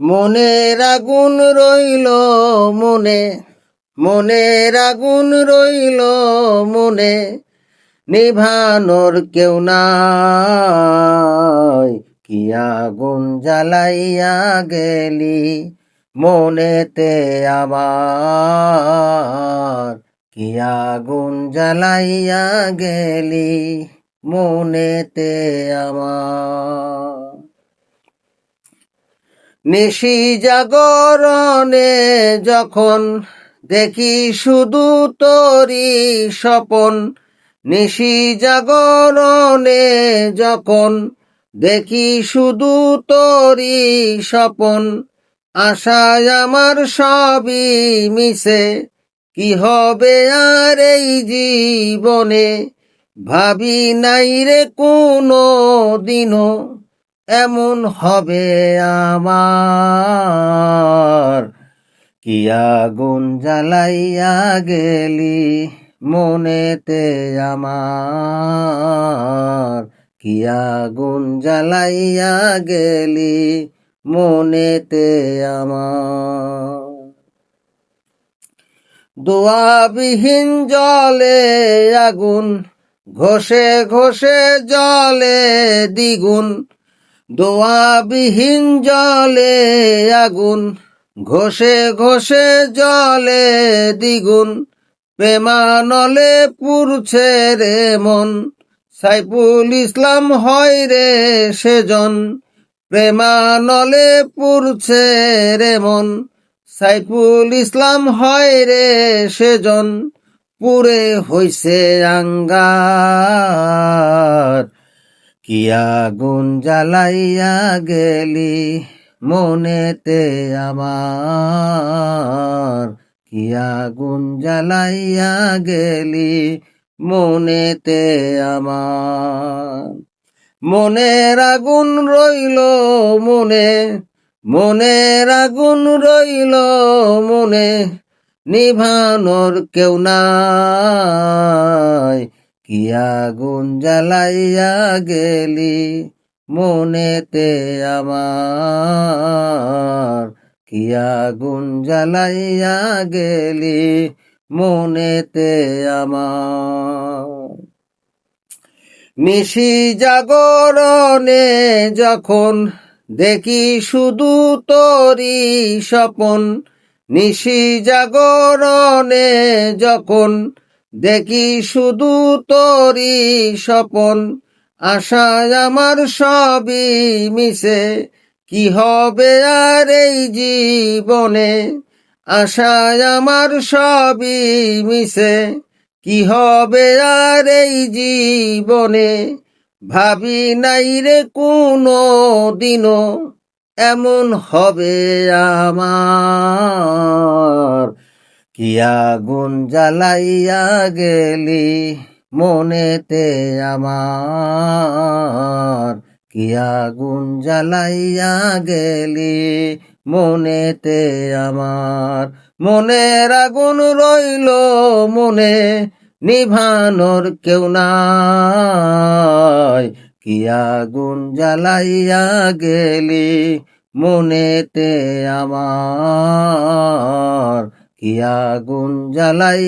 মনের আগুন রইল মনে, মনের আগুন রইল মনে, নিভানোর কেউ নাই। কি আগুন জ্বালাইয়া গেলি মনেতে আমার, কি আগুন জ্বালাইয়া গেলি মনেতে আমার। নিশি জাগরণে যখন দেখি শুধু তোরি স্বপন, নিশি জাগরণে যখন দেখি শুধু তোরি স্বপন, আশায় আমার সবই মিশে, কি হবে আর এই জীবনে। ভাবি নাই রে কোনো দিনও এমন হবে আমার। কি আগুন জ্বালাইয়া গেলি মনেতে আমার, কি আগুন জ্বালাইয়া গেলি মনেতে আমার। দোয়াবিহীন জলে আগুন, ঘষে ঘষে জলে দ্বিগুণ। দোয়াবিহীন জলে আগুন, ঘষে ঘষে জলে দ্বিগুণ। প্রেমানলে পুরছে রে মন, সাইফুল ইসলাম হয় রে সেজন। প্রেমানলে পুরছে রে মন, সাইফুল ইসলাম হয় রে সেজন। পুরে হইছে আঙ্গার, কি আগুন জ্বালাইয়া গেলি মনেতে আমার, কি আগুন জ্বালাইয়া গেলি মনেতে আমার। মনের আগুন রইল মনে, মনের আগুন রইল মনে, নিভানোর কেউ নাই। কি আগুন জ্বালাইয়া গেলি মনেতে আমার, কি আগুন জ্বালাইয়া গেলি মনেতে আমার। নিশি জাগরণে যখন দেখি শুধু তোরি স্বপন, নিশি জাগরণে যখন দেখি শুধু তোরি স্বপন, আশায় আমার সবই মিশে, কি হবে আর এই জীবনে। আশায় আমার সবই মিশে, কি হবে আর এই জীবনে। ভাবি নাই রে কোনো দিনও এমন হবে আমার। কি আগুন জ্বালাইয়া গেলি মনেতে আমার, কি আগুন জ্বালাইয়া গেলি মনেতে আমার। মনের আগুন রইল মনে, নিভানোর কেউ নাই। কি আগুন জ্বালাইয়া গেলি মনেতে আমার, কি আগুন জ্বালাই